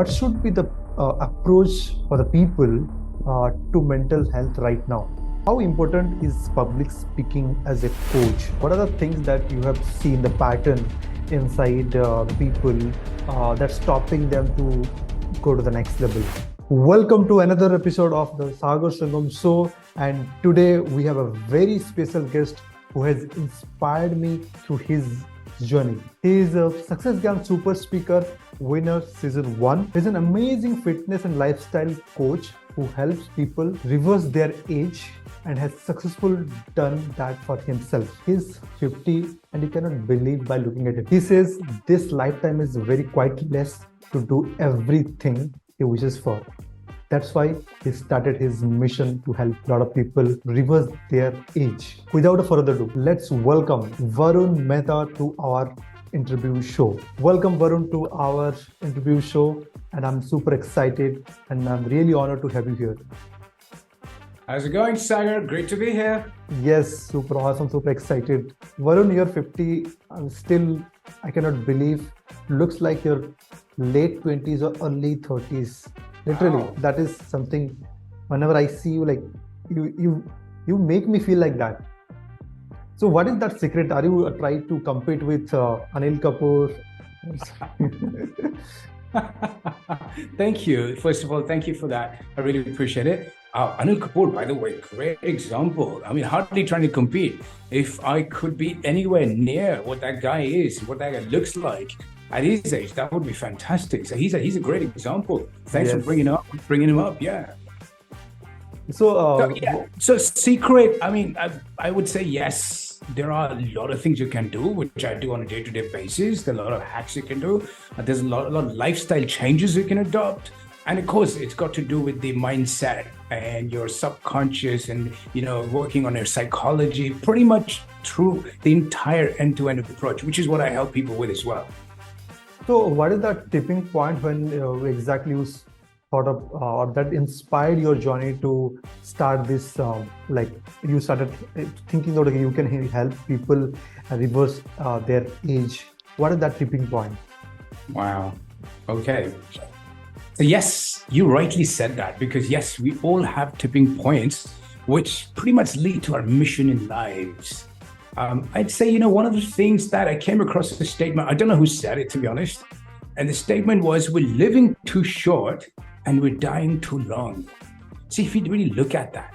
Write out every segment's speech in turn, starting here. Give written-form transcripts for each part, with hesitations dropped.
What should be the approach for the people to mental health right now? How important is public speaking as a coach? What are the things that you have seen the pattern inside the people that's stopping them to go to the next level? Welcome to another episode of the Sagar Sangam show, and today we have a very special guest who has inspired me through his journey. He is a Success Gang Super Speaker winner season 1. He's an amazing fitness and lifestyle coach who helps people reverse their age and has successfully done that for himself. He's 50 and you cannot believe by looking at him. He says this lifetime is very quite less to do everything he wishes for. That's why he started his mission to help a lot of people reverse their age. Without further ado, let's welcome Warun Mehta to our interview show. Welcome Varun to our interview show, and I'm super excited and I'm really honored to have you here. How's it going, Sagar? Great to be here. Yes, super awesome, super excited. Varun, you're 50. I cannot believe. Looks like you're late 20s or early 30s. Literally, wow. That is something. Whenever I see you, like you make me feel like that. So, what is that secret? Are you trying to compete with Anil Kapoor? Thank you. First of all, thank you for that. I really appreciate it. Anil Kapoor, by the way, great example. I mean, hardly trying to compete. If I could be anywhere near what that guy is, what that guy looks like at his age, that would be fantastic. So he's a great example. Thanks for bringing him up. Yeah. So secret. I mean, I would say yes. There are a lot of things you can do, which I do on a day-to-day basis. There are a lot of hacks you can do. There's a lot of lifestyle changes you can adopt. And of course, it's got to do with the mindset and your subconscious and, working on your psychology, pretty much through the entire end-to-end approach, which is what I help people with as well. So what is that tipping point when exactly you thought of or that inspired your journey to start this, you started thinking that you can help people reverse their age? What is that tipping point? Wow. Okay. So yes, you rightly said that, because yes, we all have tipping points, which pretty much lead to our mission in lives. I'd say, one of the things that I came across the statement, I don't know who said it, to be honest. And the statement was, we're living too short and we're dying too long. See, if you really look at that,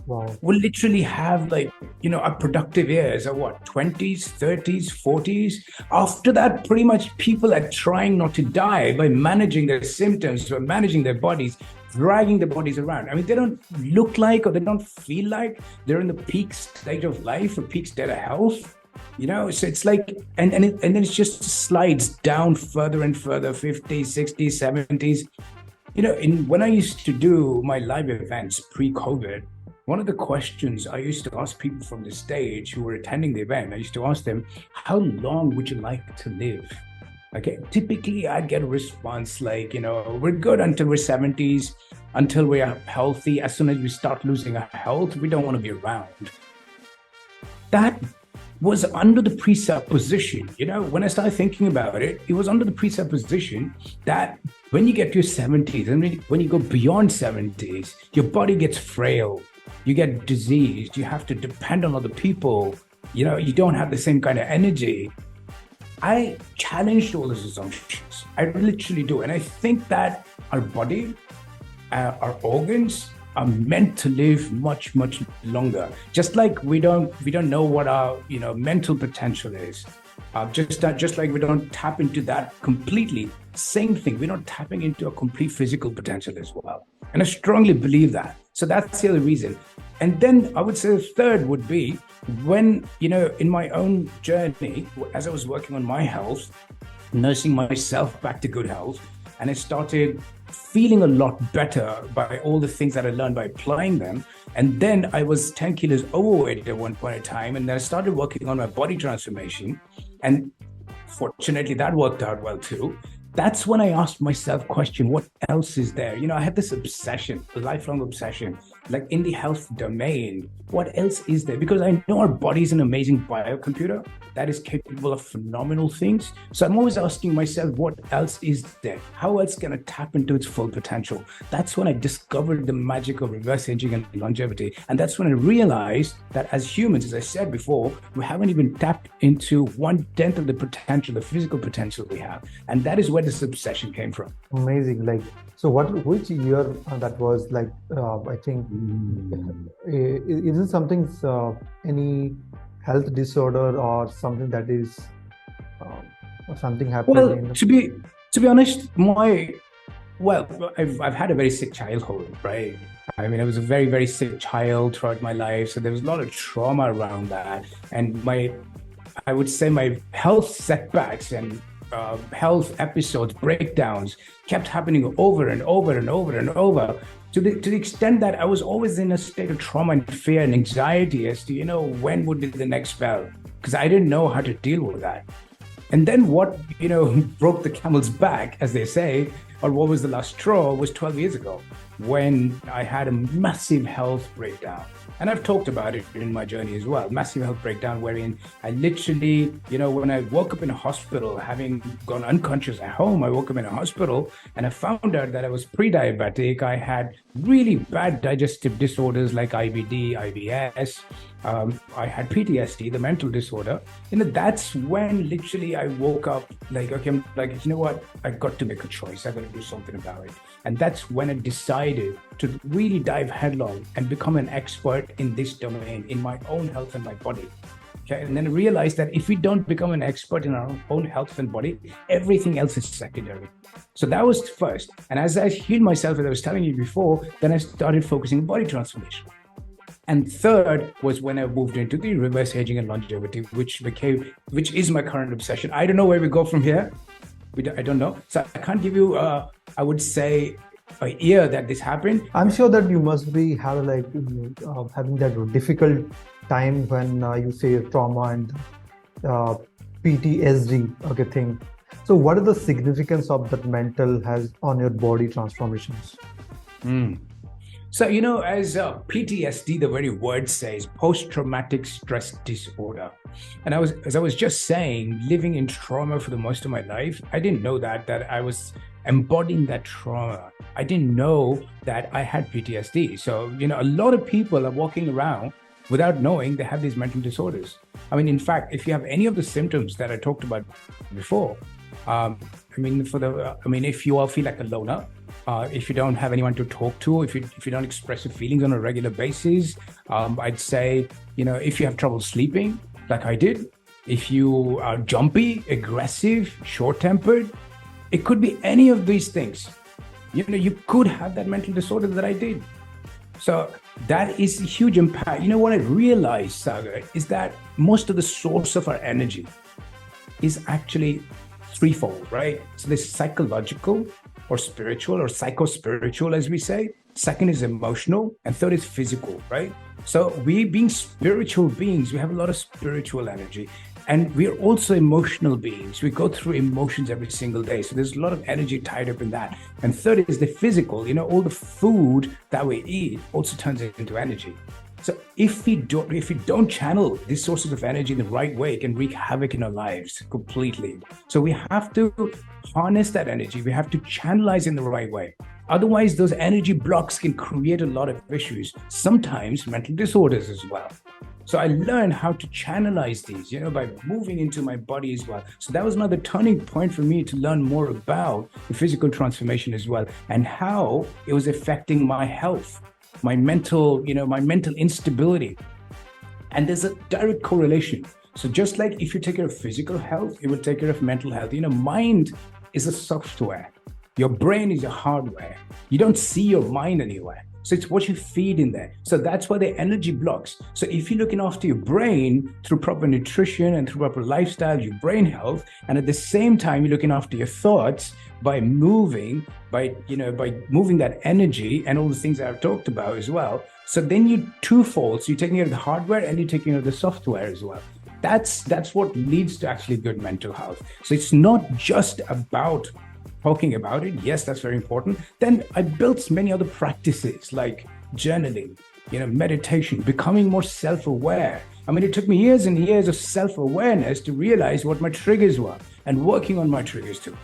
wow. We'll literally have our productive years are what, 20s, 30s, 40s. After that, pretty much people are trying not to die by managing their symptoms, by managing their bodies, dragging their bodies around. I mean, they don't look like, or they don't feel like they're in the peak stage of life or peak state of health. So it's like, and then it just slides down further and further, 50s, 60s, 70s. When I used to do my live events pre-COVID, one of the questions I used to ask people from the stage who were attending the event, I used to ask them, how long would you like to live? Okay, typically I'd get a response like, we're good until we're 70s, until we are healthy. As soon as we start losing our health, we don't want to be around. That was under the presupposition, when I started thinking about it, it was under the presupposition that when you get to your 70s and when you go beyond 70s, your body gets frail, you get diseased, you have to depend on other people, you don't have the same kind of energy. I challenged all those assumptions. I literally do. And I think that our body, our organs are meant to live much, much longer. Just like we don't know what our mental potential is. Just like we don't tap into that completely. Same thing. We're not tapping into a complete physical potential as well. And I strongly believe that. So that's the other reason. And then I would say the third would be when, in my own journey, as I was working on my health, nursing myself back to good health, and I started feeling a lot better by all the things that I learned by applying them. And then I was 10 kilos overweight at one point in time. And then I started working on my body transformation. And fortunately, that worked out well too. that's when I asked myself question, what else is there? I had this obsession, a lifelong obsession, like in the health domain, what else is there? Because I know our body is an amazing biocomputer that is capable of phenomenal things. So I'm always asking myself, what else is there? How else can I tap into its full potential? That's when I discovered the magic of reverse aging and longevity. And that's when I realized that as humans, as I said before, we haven't even tapped into 1/10 of the potential, the physical potential we have. And that is where this obsession came from. Amazing. Like, so which year that was, like, I think, is it something, any health disorder or something that is, something happened? Well, to be honest, I've had a very sick childhood, right? I mean, I was a very, very sick child throughout my life. So there was a lot of trauma around that. And I would say my health setbacks and health episodes, breakdowns kept happening over and over and over and over, to the extent that I was always in a state of trauma and fear and anxiety as to, when would be the next spell? Because I didn't know how to deal with that. And then what, broke the camel's back, as they say, or what was the last straw, was 12 years ago when I had a massive health breakdown. And I've talked about it in my journey as well, massive health breakdown, wherein I literally, when I woke up in a hospital, having gone unconscious at home, I woke up in a hospital and I found out that I was pre-diabetic. I had really bad digestive disorders like IBD, IBS. I had PTSD, the mental disorder. That's when literally I woke up like, okay, I'm like, you know what? I got to make a choice. I got to do something about it. And that's when I decided to really dive headlong and become an expert in this domain, in my own health and my body. Okay. And then I realized that if we don't become an expert in our own health and body, everything else is secondary. So that was first. And as I healed myself, as I was telling you before, then I started focusing on body transformation. And third was when I moved into the reverse aging and longevity, which is my current obsession. I don't know where we go from here. I don't know. So I can't give you, I would say, a year that this happened. I'm sure that you must be having that difficult time when you say trauma and PTSD thing. So what is the significance of that mental health on your body transformations? So, as PTSD, the very word says, post-traumatic stress disorder. And as I was just saying, living in trauma for the most of my life, I didn't know that I was embodying that trauma. I didn't know that I had PTSD. So, a lot of people are walking around without knowing they have these mental disorders. I mean, in fact, if you have any of the symptoms that I talked about before, if you all feel like a loner, if you don't have anyone to talk to, if you don't express your feelings on a regular basis, I'd say, if you have trouble sleeping, like I did, if you are jumpy, aggressive, short-tempered, it could be any of these things. You could have that mental disorder that I did. So that is a huge impact. What I realized, Sagar, is that most of the source of our energy is actually threefold, right? So there's psychological or spiritual or psycho-spiritual, as we say. Second is emotional, and third is physical, right? So we being spiritual beings, we have a lot of spiritual energy, and we are also emotional beings. We go through emotions every single day. So there's a lot of energy tied up in that. And third is the physical. All the food that we eat also turns into energy. So if we don't channel these sources of energy in the right way, it can wreak havoc in our lives completely. So we have to harness that energy. We have to channelize in the right way. Otherwise, those energy blocks can create a lot of issues, sometimes mental disorders as well. So I learned how to channelize these, by moving into my body as well. So that was another turning point for me to learn more about the physical transformation as well, and how it was affecting my health, my mental instability. And there's a direct correlation. So just like if you take care of physical health, it will take care of mental health. Mind is a software. Your brain is your hardware. You don't see your mind anywhere. So it's what you feed in there. So that's why the energy blocks. So if you're looking after your brain through proper nutrition and through proper lifestyle, your brain health, and at the same time, you're looking after your thoughts by moving that energy and all the things that I've talked about as well. So then you twofold. So you're taking care of the hardware and you're taking care of the software as well. That's what leads to actually good mental health. So it's not just about talking about it. Yes, that's very important. Then I built many other practices like journaling, meditation, becoming more self-aware. I mean, it took me years and years of self-awareness to realize what my triggers were and working on my triggers too.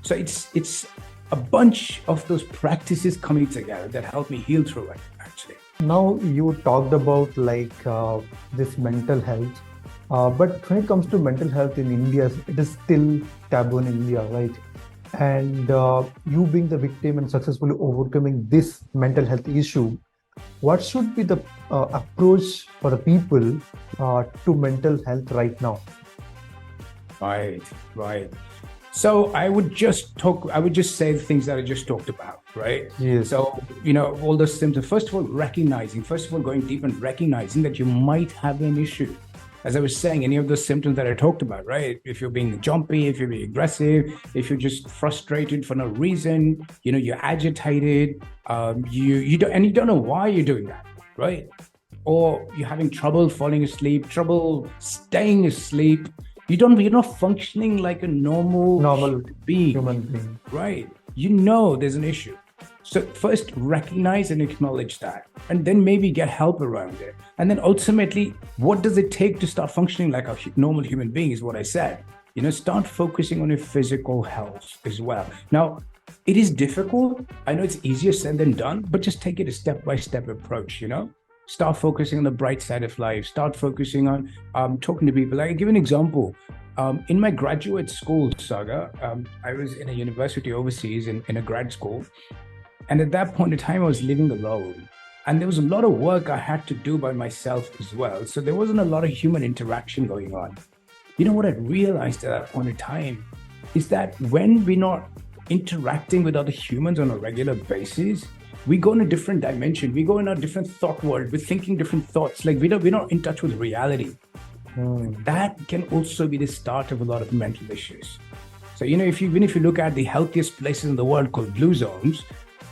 So it's a bunch of those practices coming together that helped me heal through it, actually. Now you talked about this mental health, but when it comes to mental health in India, it is still taboo in India, right? And you being the victim and successfully overcoming this mental health issue, what should be the approach for the people to mental health right now? Right. So I would just say the things that I just talked about, right? Yes. So, all those symptoms, first of all, going deep and recognizing that you might have an issue. As I was saying, any of those symptoms that I talked about, right? If you're being jumpy, if you're being aggressive, if you're just frustrated for no reason, you're agitated, you don't know why you're doing that, right? Or you're having trouble falling asleep, trouble staying asleep. You're not functioning like a normal human being, right? There's an issue. So first recognize and acknowledge that, and then maybe get help around it. And then ultimately, what does it take to start functioning like a normal human being is what I said. Start focusing on your physical health as well. Now, it is difficult. I know it's easier said than done, but just take it a step-by-step approach, Start focusing on the bright side of life. Start focusing on talking to people. I'll give an example. In my graduate school, Sagar, I was in a university overseas in a grad school. And at that point in time, I was living alone. And there was a lot of work I had to do by myself as well. So there wasn't a lot of human interaction going on. What I realized at that point in time is that when we're not interacting with other humans on a regular basis, we go in a different dimension. We go in a different thought world. We're thinking different thoughts. Like we're not in touch with reality. That can also be the start of a lot of mental issues. So, even if you look at the healthiest places in the world called blue zones,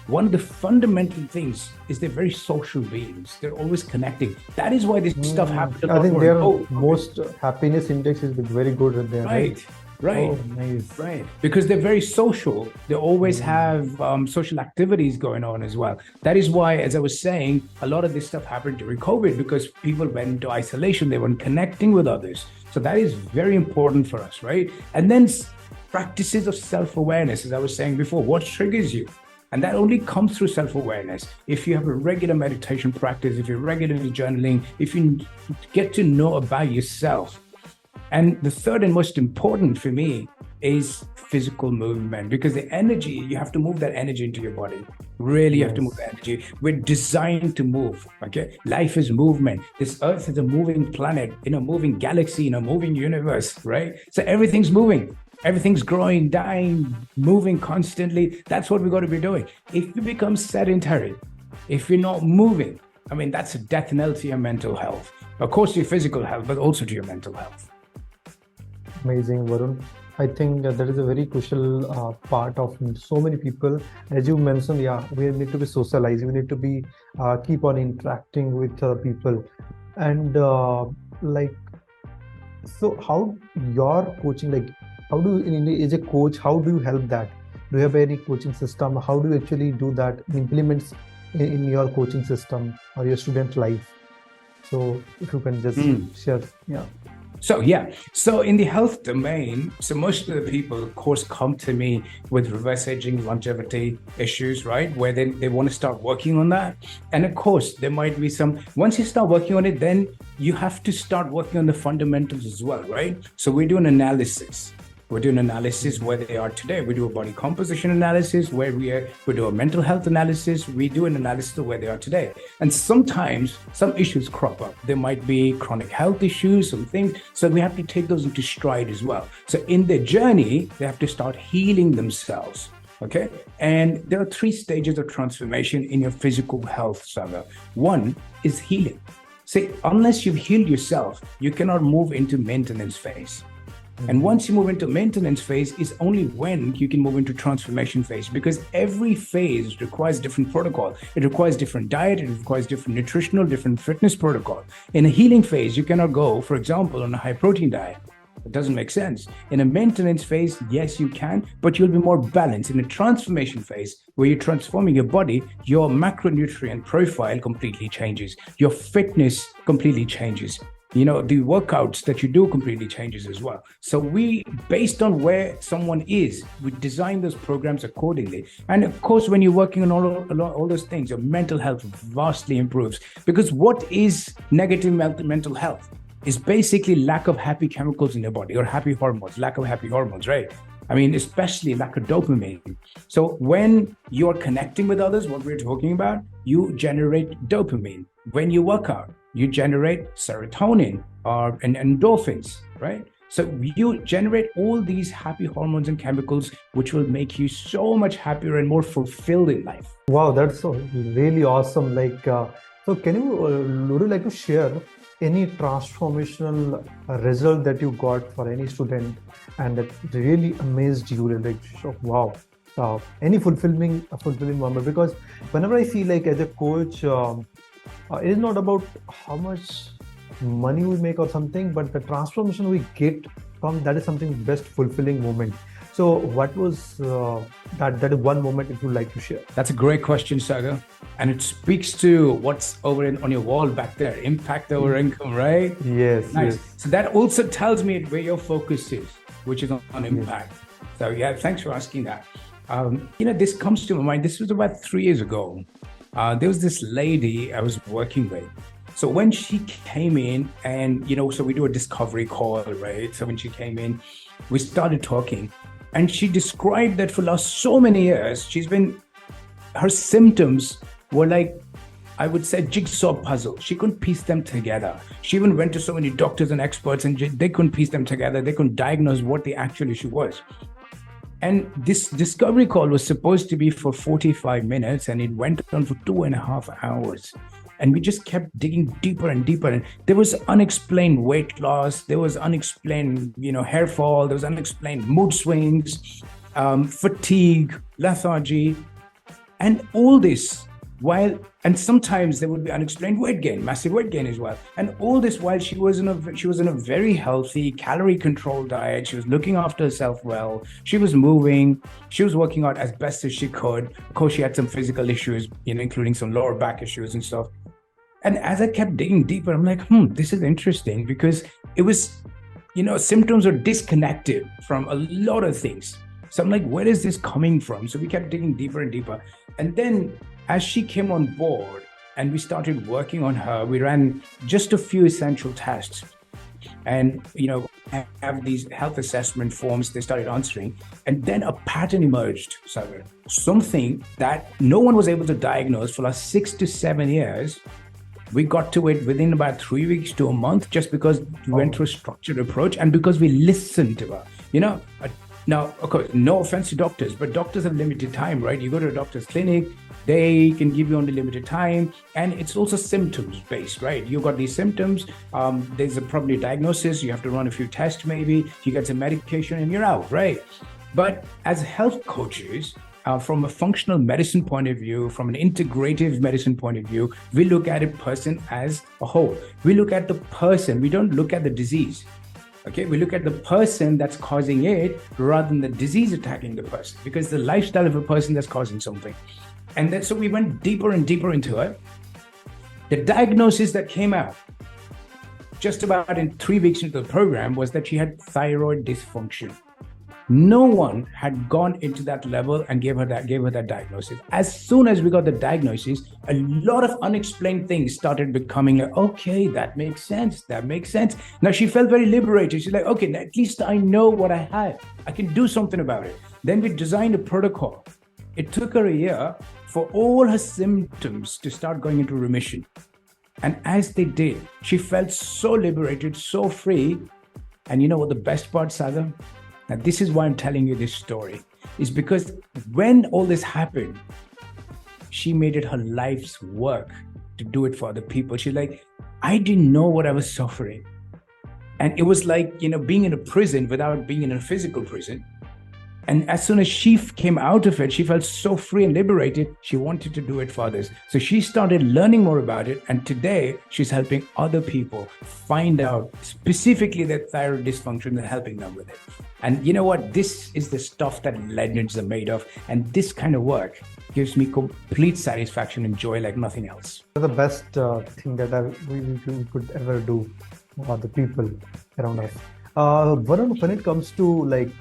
one of the fundamental things is they're very social beings. They're always connecting. That is why this stuff happens. I think their most happiness index is very good at there. Right. Oh, nice. Right. Because they're very social. They always have social activities going on as well. That is why, as I was saying, a lot of this stuff happened during COVID because people went into isolation. They weren't connecting with others. So that is very important for us, right? And then practices of self-awareness, as I was saying before, what triggers you? And that only comes through self-awareness. If you have a regular meditation practice, if you're regularly journaling, if you get to know about yourself. And the third and most important for me is physical movement, because the energy, you have to move that energy into your body. Really, you have to move the energy. We're designed to move, okay? Life is movement. This earth is a moving planet, in a moving galaxy, in a moving universe, right? So everything's moving. Everything's growing, dying, moving constantly. That's what we got to be doing. If you become sedentary, if you're not moving, that's a death knell to your mental health. Of course, to your physical health, but also to your mental health. Amazing, Warun. I think that is a very crucial part of so many people. As you mentioned, we need to be socializing. We need to be keep on interacting with people. And so how your coaching, how do you, as a coach, how do you help that? Do you have any coaching system? How do you actually do that, implements in your coaching system or your student life? So if you can just share. So in the health domain, so most of the people, of course, come to me with reverse aging, longevity issues, right? Where they want to start working on that. And of course, there might be once you start working on it, then you have to start working on the fundamentals as well, right? So we do an analysis. We do an analysis where they are today. We do a body composition analysis where we do a mental health analysis. We do an analysis of where they are today. And sometimes some issues crop up. There might be chronic health issues, some things. So we have to take those into stride as well. So in their journey, they have to start healing themselves. Okay. And there are 3 stages of transformation in your physical health, Saga. One is healing. See, unless you've healed yourself, you cannot move into maintenance phase. And once you move into maintenance phase is only when you can move into transformation phase, because every phase requires different protocol. It requires different diet. It requires different nutritional, different fitness protocol. In a healing phase, you cannot go, for example, on a high protein diet. It doesn't make sense. In a maintenance phase, yes, you can, but you'll be more balanced. In a transformation phase, where you're transforming your body, your macronutrient profile completely changes. Your fitness completely changes. The workouts that you do completely changes as well. So we, based on where someone is, we design those programs accordingly. And of course, when you're working on all those things, your mental health vastly improves. Because what is negative mental health? Is basically lack of happy chemicals in your body, or happy hormones, lack of happy hormones, right? I mean, especially lack of dopamine. So when you're connecting with others, what we're talking about, you generate dopamine. When you work out, you generate serotonin and endorphins, right? So you generate all these happy hormones and chemicals, which will make you so much happier and more fulfilled in life. Wow, that's so really awesome. So would you like to share any transformational result that you got for any student and that really amazed you? Wow, any fulfilling moment? Because whenever I feel like as a coach, it is not about how much money we make or something, but the transformation we get from that is something best fulfilling moment. So what was that is one moment if you'd like to share? That's a great question, Sagar. And it speaks to what's on your wall back there, impact over income, right? Yes, nice. Yes. So that also tells me where your focus is, which is on impact. Yes. So yeah, thanks for asking that. This comes to my mind. This was about 3 years ago. There was this lady I was working with. So when she came in and, so we do a discovery call, right? So when she came in, we started talking. And she described that for last so many years, her symptoms were like, I would say, jigsaw puzzle. She couldn't piece them together. She even went to so many doctors and experts and they couldn't piece them together. They couldn't diagnose what the actual issue was. And this discovery call was supposed to be for 45 minutes and it went on for 2.5 hours. And we just kept digging deeper and deeper. And there was unexplained weight loss. There was unexplained, hair fall. There was unexplained mood swings, fatigue, lethargy, and all this and sometimes there would be unexplained weight gain, massive weight gain as well. And all this while she was in a very healthy, calorie controlled diet. She was looking after herself well. She was moving. She was working out as best as she could. Of course, she had some physical issues, including some lower back issues and stuff. And as I kept digging deeper, I'm like, this is interesting because it was, symptoms are disconnected from a lot of things. So I'm like, where is this coming from? So we kept digging deeper and deeper. And then as she came on board and we started working on her, we ran just a few essential tests. And, have these health assessment forms they started answering. And then a pattern emerged, Sagar. Something that no one was able to diagnose for the last 6 to 7 years. We got to it within about 3 weeks to a month just because we went through a structured approach and because we listened to her. Now, of course, no offense to doctors, but doctors have limited time, right? You go to a doctor's clinic, they can give you only limited time. And it's also symptoms based, right? You got these symptoms. There's probably a diagnosis. You have to run a few tests, maybe. You get some medication and you're out, right? But as health coaches, from a functional medicine point of view, from an integrative medicine point of view, we look at a person as a whole. We look at the person. We don't look at the disease. Okay, we look at the person that's causing it rather than the disease attacking the person, because the lifestyle of a person that's causing something. And then so we went deeper and deeper into it. The diagnosis that came out just about in 3 weeks into the program was that she had thyroid dysfunction. No one had gone into that level and gave her that diagnosis. As soon as we got the diagnosis, a lot of unexplained things started becoming like, okay, that makes sense. Now she felt very liberated. She's like, okay, at least I know what I have. I can do something about it. Then we designed a protocol. It took her a year for all her symptoms to start going into remission. And as they did, she felt so liberated, so free. And you know what the best part, Sagar? Now, this is why I'm telling you this story, is because when all this happened, she made it her life's work to do it for other people. She's like, I didn't know what I was suffering. And it was like, being in a prison without being in a physical prison. And as soon as she came out of it, she felt so free and liberated. She wanted to do it for others. So she started learning more about it. And today she's helping other people find out specifically their thyroid dysfunction and helping them with it. And you know what? This is the stuff that legends are made of. And this kind of work gives me complete satisfaction and joy like nothing else. The best thing that we could ever do for the people around us. Varun, when it comes to like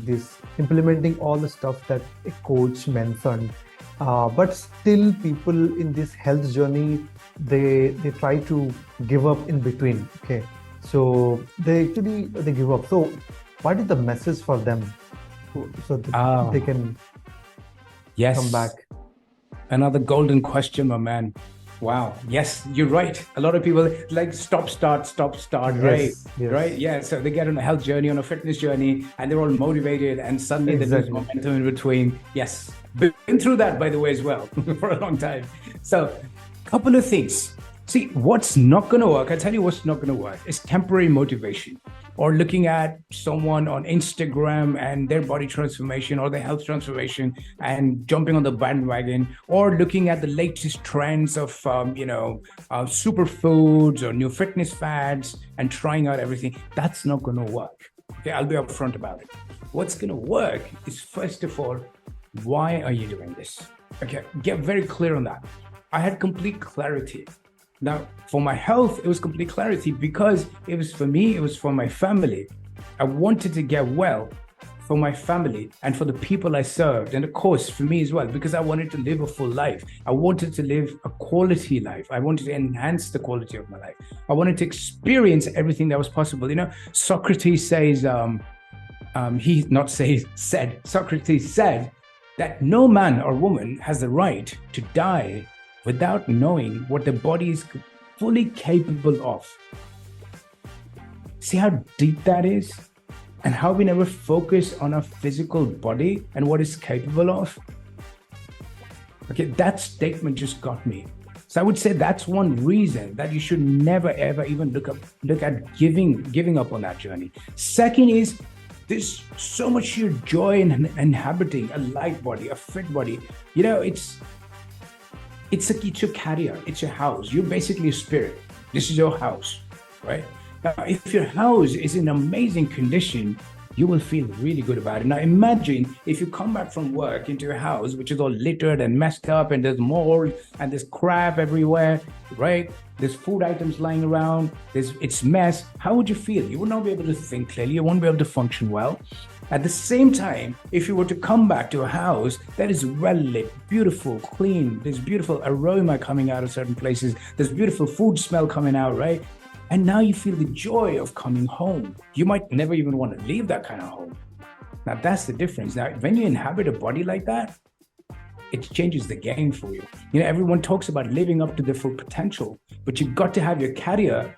this, implementing all the stuff that a coach mentioned, but still people in this health journey, they try to give up in between. Okay, so they give up. So what is the message for them so that they can come back? Another golden question, my man. Wow. Yes, you're right. A lot of people like stop, start, right? Yes. Right? Yeah. So they get on a health journey, on a fitness journey, and they're all motivated, and suddenly there's momentum in between. Yes. Been through that, by the way, as well, for a long time. So, couple of things. See, what's not going to work, I tell you what's not going to work, is temporary motivation, or looking at someone on Instagram and their body transformation or their health transformation and jumping on the bandwagon, or looking at the latest trends of, superfoods or new fitness fads and trying out everything. That's not going to work. Okay, I'll be upfront about it. What's going to work is, first of all, why are you doing this? Okay, get very clear on that. I had complete clarity. Now, for my health, it was complete clarity because it was for me, it was for my family. I wanted to get well for my family and for the people I served. And of course, for me as well, because I wanted to live a full life. I wanted to live a quality life. I wanted to enhance the quality of my life. I wanted to experience everything that was possible. You know, Socrates says, Socrates said that no man or woman has the right to die without knowing what the body is fully capable of. See how deep that is? And how we never focus on our physical body and what it's capable of? Okay, that statement just got me. So I would say that's one reason that you should never, ever even look at giving up on that journey. Second is, there's so much sheer joy in inhabiting a light body, a fit body. You know, it's your carrier, it's your house. You're basically a spirit. This is your house, right? Now, if your house is in amazing condition, you will feel really good about it. Now, imagine if you come back from work into your house, which is all littered and messed up, and there's mold and there's crap everywhere, right? There's food items lying around, it's mess. How would you feel? You would not be able to think clearly. You won't be able to function well. At the same time, if you were to come back to a house that is well lit, beautiful, clean, there's beautiful aroma coming out of certain places, there's beautiful food smell coming out, right? And now you feel the joy of coming home. You might never even want to leave that kind of home. Now that's the difference. Now, when you inhabit a body like that, it changes the game for you. You know, everyone talks about living up to their full potential, but you've got to have your carrier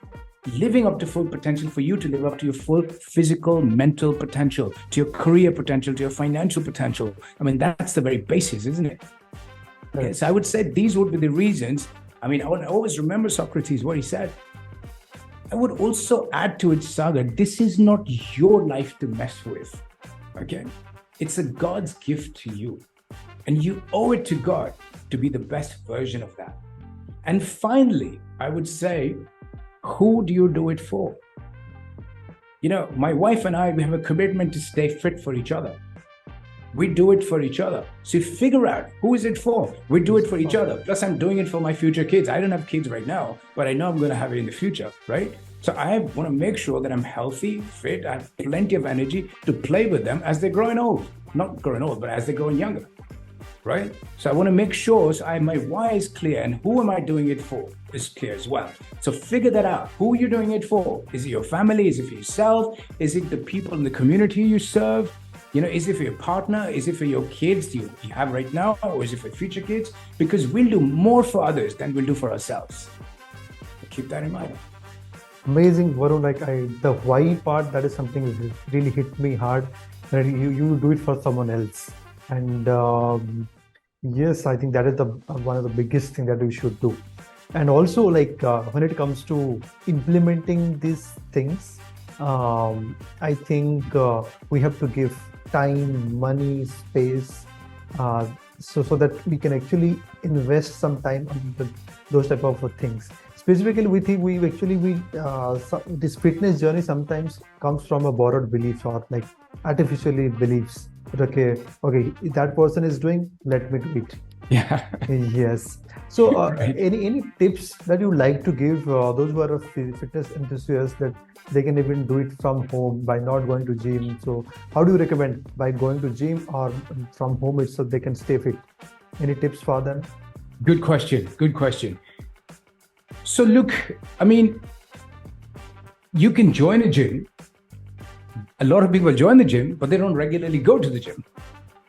living up to full potential for you to live up to your full physical, mental potential, to your career potential, to your financial potential. I mean, that's the very basis, isn't it? Okay, so I would say these would be the reasons. I mean, I would always remember Socrates, what he said. I would also add to it, Sagar, this is not your life to mess with, okay? It's a God's gift to you. And you owe it to God to be the best version of that. And finally, I would say, who do you do it for? You know, my wife and I, we have a commitment to stay fit for each other. We do it for each other. So you figure out, who is it for? We do it for each other. Plus, I'm doing it for my future kids. I don't have kids right now, but I know I'm going to have it in the future, right? So I want to make sure that I'm healthy, fit, I have plenty of energy to play with them as they're growing old. Not growing old, but as they're growing younger, right? So I want to make sure my why is clear, and who am I doing it for is clear as well. So figure that out. Who you're doing it for? Is it your family? Is it for yourself? Is it the people in the community you serve? You know, is it for your partner? Is it for your kids you have right now? Or is it for future kids? Because we'll do more for others than we'll do for ourselves. So keep that in mind. Amazing, Varun. The why part, that is something that really hit me hard. That you do it for someone else. And yes, I think that is one of the biggest thing that we should do. And also, when it comes to implementing these things, I think we have to give time, money, space, so that we can actually invest some time on those type of things. Specifically, we think this fitness journey sometimes comes from a borrowed beliefs or like artificially beliefs. Okay, that person is doing, let me do it. Yeah. Yes. So, Right. any tips that you like to give those who are fitness enthusiasts that they can even do it from home by not going to gym? So, how do you recommend by going to gym or from home itself they can stay fit? Any tips for them? Good question. Good question. So look, I mean, you can join a gym. A lot of people join the gym, but they don't regularly go to the gym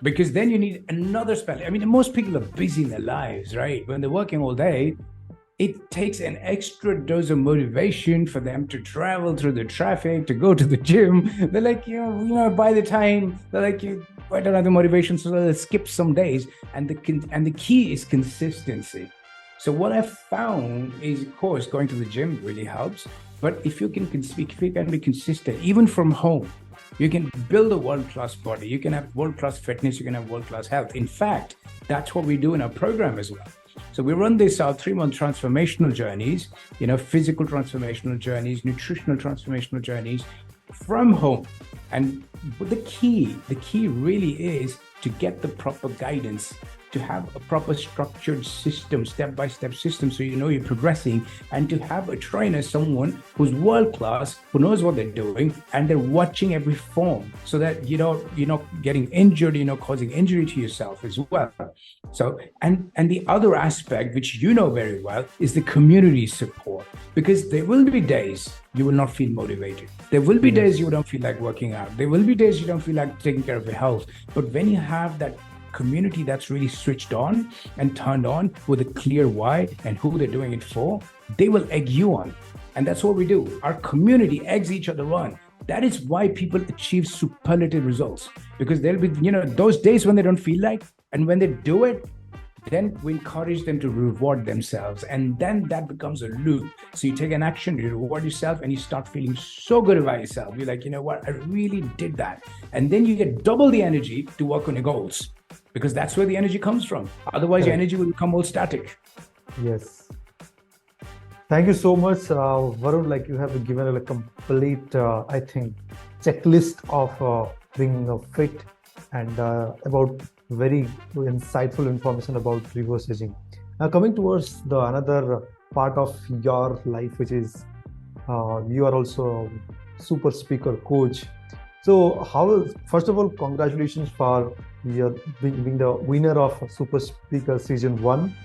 because then you need another spell. I mean, most people are busy in their lives, right? When they're working all day, it takes an extra dose of motivation for them to travel through the traffic to go to the gym. They're like, by the time they're like, I don't have the motivation, so they'll skip some days. And the key is consistency. So what I've found is, of course, going to the gym really helps. But if you can be consistent, even from home, you can build a world-class body. You can have world-class fitness. You can have world-class health. In fact, that's what we do in our program as well. So we run this 3-month transformational journeys, physical transformational journeys, nutritional transformational journeys from home. And the key really is to get the proper guidance, to have a proper structured system, step-by-step system, so you're progressing, and to have a trainer, someone who's world-class, who knows what they're doing, and they're watching every form so that you're not getting injured, causing injury to yourself as well. So, and the other aspect, which you know very well, is the community support, because there will be days you will not feel motivated. There will be days you don't feel like working out. There will be days you don't feel like taking care of your health. But when you have that community that's really switched on and turned on with a clear why and who they're doing it for, they will egg you on. And that's what we do. Our community eggs each other on. That is why people achieve superlative results, because there'll be, those days when they don't feel like, and when they do it, then we encourage them to reward themselves. And then that becomes a loop. So you take an action, you reward yourself, and you start feeling so good about yourself. You're like, you know what, I really did that. And then you get double the energy to work on your goals, because that's where the energy comes from. Otherwise, your energy will become all static. Yes. Thank you so much, Varun. Like, you have given a complete, I think, checklist of being fit and about very insightful information about reverse aging. Now, coming towards the another part of your life, which is you are also a super speaker coach. So, first of all, congratulations for your being the winner of Super Speaker Season 1.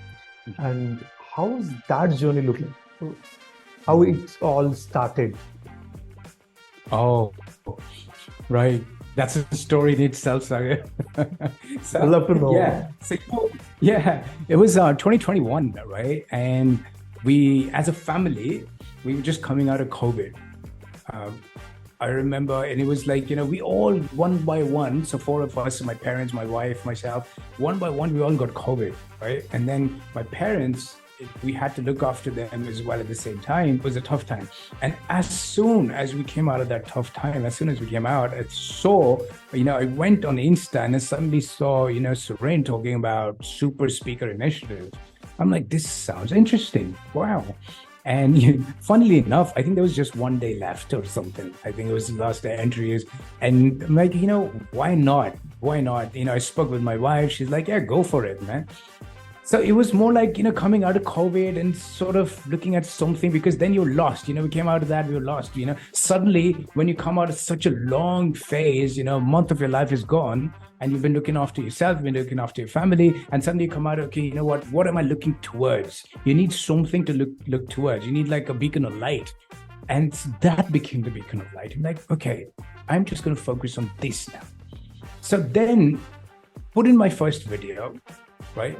And how's that journey look like? So, how it all started? Oh, right. That's a story in itself, Sagar. So, I'd love to know. Yeah. So, it was 2021, right? And we, as a family, we were just coming out of COVID. I remember, and it was like, we all one by one, so 4 of us, my parents, my wife, myself, one by one, we all got COVID, right? And then my parents, we had to look after them as well at the same time. It was a tough time. And as soon as we came out of that tough time, as soon as we came out, I saw, I went on Insta and I suddenly saw, Suren talking about Super Speaker Initiative. I'm like, this sounds interesting. Wow. And funnily enough, I think there was just 1 day left or something. I think it was the last day entries. And I'm like, why not? Why not? I spoke with my wife. She's like, yeah, go for it, man. So it was more like, coming out of COVID and sort of looking at something, because then you're lost. We came out of that, we were lost. Suddenly, when you come out of such a long phase, a month of your life is gone, and you've been looking after yourself, you've been looking after your family, and suddenly you come out, okay, what am I looking towards? You need something to look towards. You need like a beacon of light. And that became the beacon of light. I'm like, okay, I'm just going to focus on this now. So then put in my first video, right?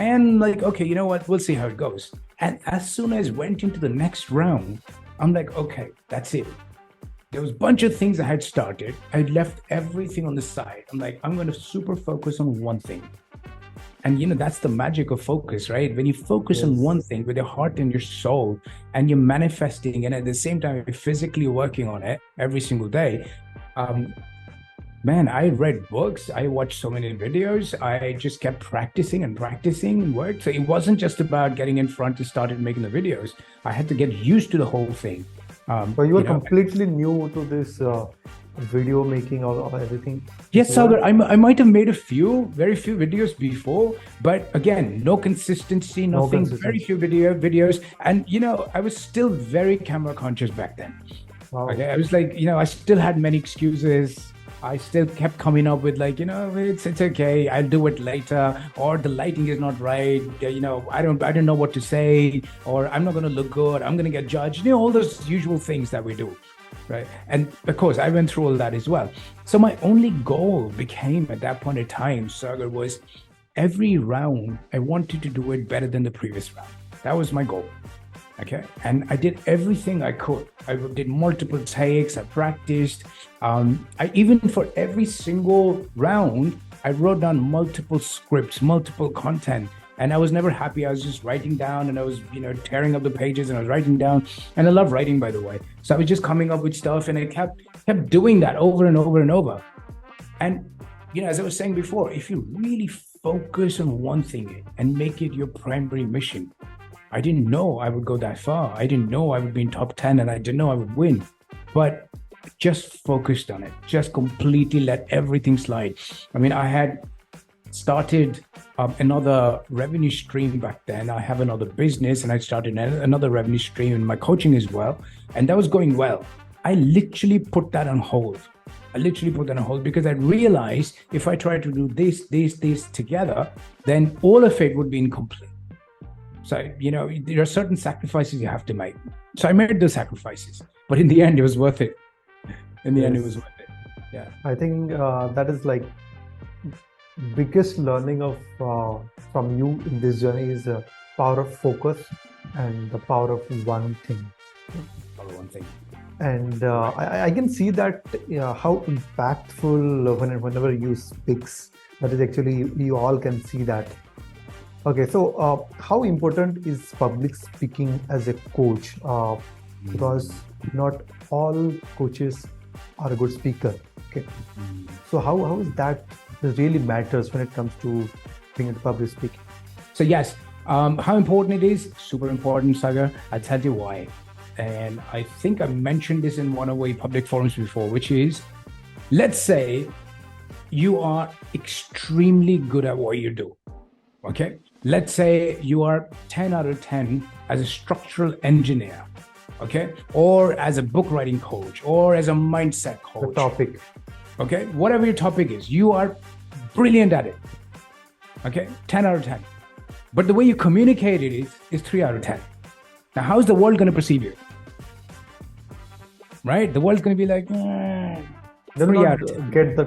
And like, okay, you know what? We'll see how it goes. And as soon as I went into the next round, I'm like, okay, that's it. There was a bunch of things I had started. I left everything on the side. I'm like, I'm going to super focus on one thing. And that's the magic of focus, right? When you focus on one thing with your heart and your soul, and you're manifesting, and at the same time, you're physically working on it every single day, Man, I read books. I watched so many videos. I just kept practicing and practicing and worked. So it wasn't just about getting in front and started making the videos. I had to get used to the whole thing. So you were You know, completely new to this video making or everything yes, before? Sagar, I might have made a few, very few videos before, but again, no consistency, No nothing, very consistency. few videos. And, I was still very camera conscious back then. Wow. Okay, I was like, I still had many excuses. I still kept coming up with like, it's okay. I'll do it later, or the lighting is not right. I don't know what to say, or I'm not going to look good. I'm going to get judged. All those usual things that we do, right? And of course, I went through all that as well. So my only goal became at that point in time, Sagar, was every round I wanted to do it better than the previous round. That was my goal. Okay. And I did everything I could. I did multiple takes. I practiced. I even for every single round, I wrote down multiple scripts, multiple content. And I was never happy. I was just writing down and I was, tearing up the pages and I was writing down. And I love writing, by the way. So I was just coming up with stuff and I kept doing that over and over and over. And, as I was saying before, if you really focus on one thing and make it your primary mission, I didn't know I would go that far. I didn't know I would be in top 10 and I didn't know I would win. But just focused on it, just completely let everything slide. I mean, I had started another revenue stream back then. I have another business and I started another revenue stream in my coaching as well. And that was going well. I literally put that on hold. Because I realized if I try to do this together, then all of it would be incomplete. So, there are certain sacrifices you have to make. So I made those sacrifices, but in the end, it was worth it. Yes. Yeah. I think that is like biggest learning of from you in this journey is power of focus and the power of one thing. Follow one thing. And Right. I can see that how impactful whenever you speaks. That is actually you all can see that. Okay, so how important is public speaking as a coach? Because not all coaches are a good speaker. Okay, so how is that really matters when it comes to being into public speaking? So yes, how important it is? Super important, Sagar. I'll tell you why. And I think I mentioned this in one of our public forums before, which is, let's say you are extremely good at what you do. Okay. Let's say you are 10 out of 10 as a structural engineer. Okay. Or as a book writing coach or as a mindset The coach. topic. Okay. Whatever your topic is, you are brilliant at it. Okay. 10 out of 10. But the way you communicate it is 3 out of 10. Now, how is the world going to perceive you? Right? The world's going to be like, They will 3 out not of 10. get the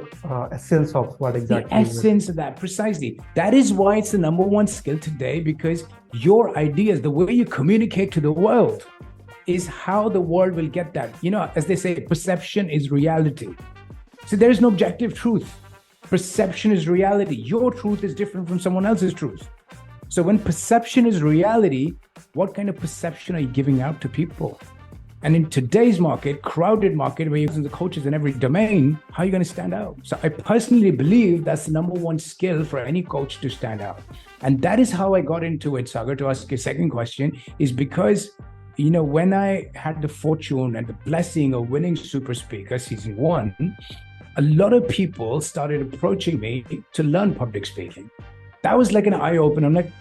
essence of what The exactly you mean. essence of that, precisely. That is why it's the number one skill today, because your ideas, the way you communicate to the world, is how the world will get that. As they say, perception is reality. So there is no objective truth. Perception is reality. Your truth is different from someone else's truth. So when perception is reality, what kind of perception are you giving out to people? And in today's market, crowded market, where you're using the coaches in every domain, how are you going to stand out? So I personally believe that's the number one skill for any coach to stand out. And that is how I got into it, Sagar, to ask your second question, is because, when I had the fortune and the blessing of winning Super Speaker Season 1, a lot of people started approaching me to learn public speaking. That was like an eye-opener. I'm like,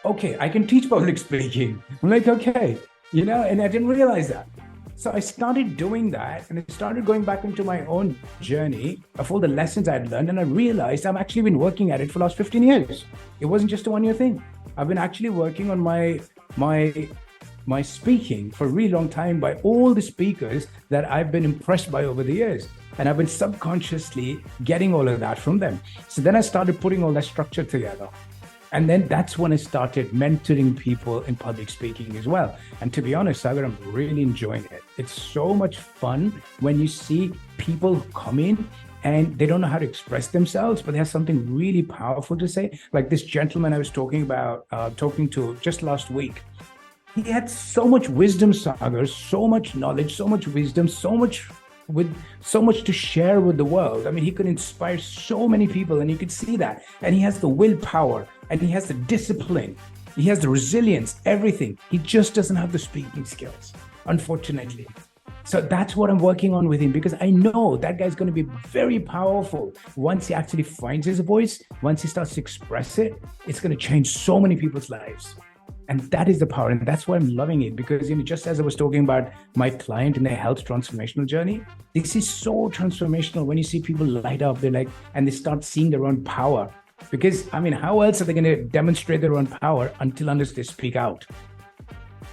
okay, I can teach public speaking. I'm like, okay. And I didn't realize that. So I started doing that and I started going back into my own journey of all the lessons I had learned. And I realized I've actually been working at it for the last 15 years. It wasn't just a 1-year thing. I've been actually working on my speaking for a really long time by all the speakers that I've been impressed by over the years. And I've been subconsciously getting all of that from them. So then I started putting all that structure together. And then that's when I started mentoring people in public speaking as well. And to be honest, Sagar, I'm really enjoying it. It's so much fun when you see people come in and they don't know how to express themselves, but they have something really powerful to say. Like this gentleman I was talking to just last week. He had so much wisdom, Sagar, so much knowledge, so much wisdom, so much with so much to share with the world. I mean, he could inspire so many people, and you could see that. And he has the willpower, and he has the discipline, he has the resilience, everything. He just doesn't have the speaking skills, unfortunately. So that's what I'm working on with him, because I know that guy's going to be very powerful once he actually finds his voice. Once he starts to express it, it's going to change so many people's lives. And that is the power. And that's why I'm loving it, because, just as I was talking about my client in their health transformational journey, this is so transformational when you see people light up, and they start seeing their own power. Because, how else are they going to demonstrate their own power unless they speak out,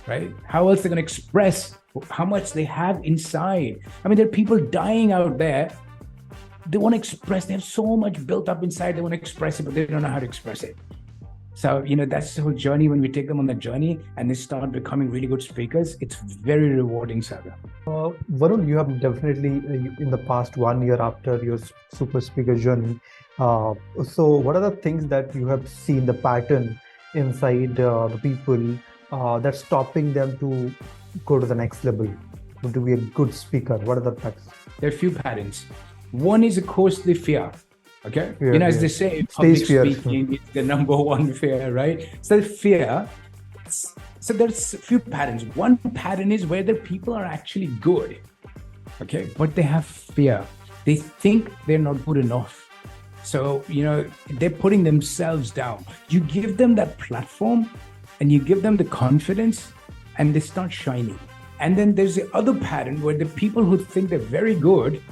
right? How else are they going to express how much they have inside? There are people dying out there. They want to express, they have so much built up inside, they want to express it, but they don't know how to express it. So, that's the whole journey. When we take them on the journey and they start becoming really good speakers, it's very rewarding, Sagar. Varun, you have definitely, in the past 1 year after your super speaker journey, so what are the things that you have seen, the pattern inside the people that's stopping them to go to the next level, to be a good speaker? What are the facts? There are a few patterns. One is, of course, the fear. Okay, fear, as they say, public fear. Speaking is the number one fear, right? So fear. So there's a few patterns. One pattern is where the people are actually good, okay, but they have fear. They think they're not good enough. So, they're putting themselves down. You give them that platform and you give them the confidence and they start shining. And then there's the other pattern where the people who think they're very good,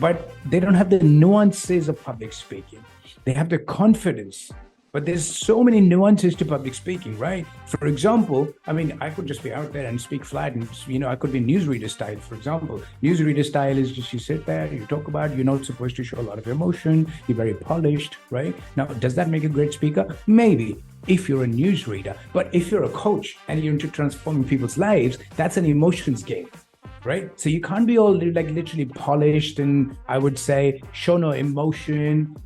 but they don't have the nuances of public speaking. They have the confidence, but there's so many nuances to public speaking, right? For example, I could just be out there and speak flat and, I could be newsreader style, for example. Newsreader style is just you sit there, you talk about, you're not supposed to show a lot of emotion, you're very polished, right? Now, does that make a great speaker? Maybe, if you're a newsreader. But if you're a coach and you're into transforming people's lives, that's an emotions game. Right? So you can't be all literally polished and I would say show no emotion.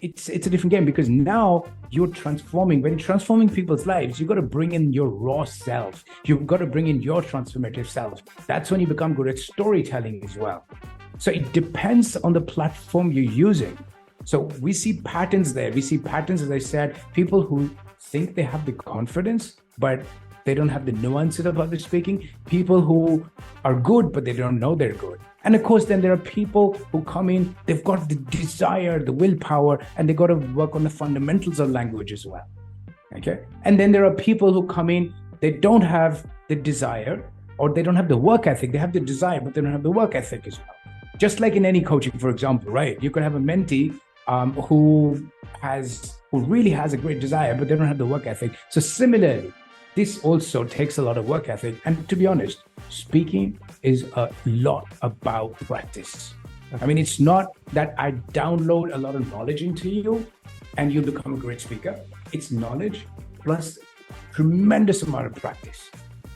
It's a different game, because now you're transforming. When you're transforming people's lives, you've got to bring in your raw self. You've got to bring in your transformative self. That's when you become good at storytelling as well. So it depends on the platform you're using. So we see patterns there. We see patterns, as I said, people who think they have the confidence, but they don't have the nuances of public speaking. People who are good, but they don't know they're good. And of course, then there are people who come in, they've got the desire, the willpower, and they got to work on the fundamentals of language as well. Okay. And then there are people who come in, they don't have the desire, or they don't have the work ethic. They have the desire, but they don't have the work ethic as well. Just like in any coaching, for example, right? You could have a mentee who really has a great desire, but they don't have the work ethic. So similarly, this also takes a lot of work ethic. And to be honest, speaking is a lot about practice. It's not that I download a lot of knowledge into you and you become a great speaker. It's knowledge plus tremendous amount of practice.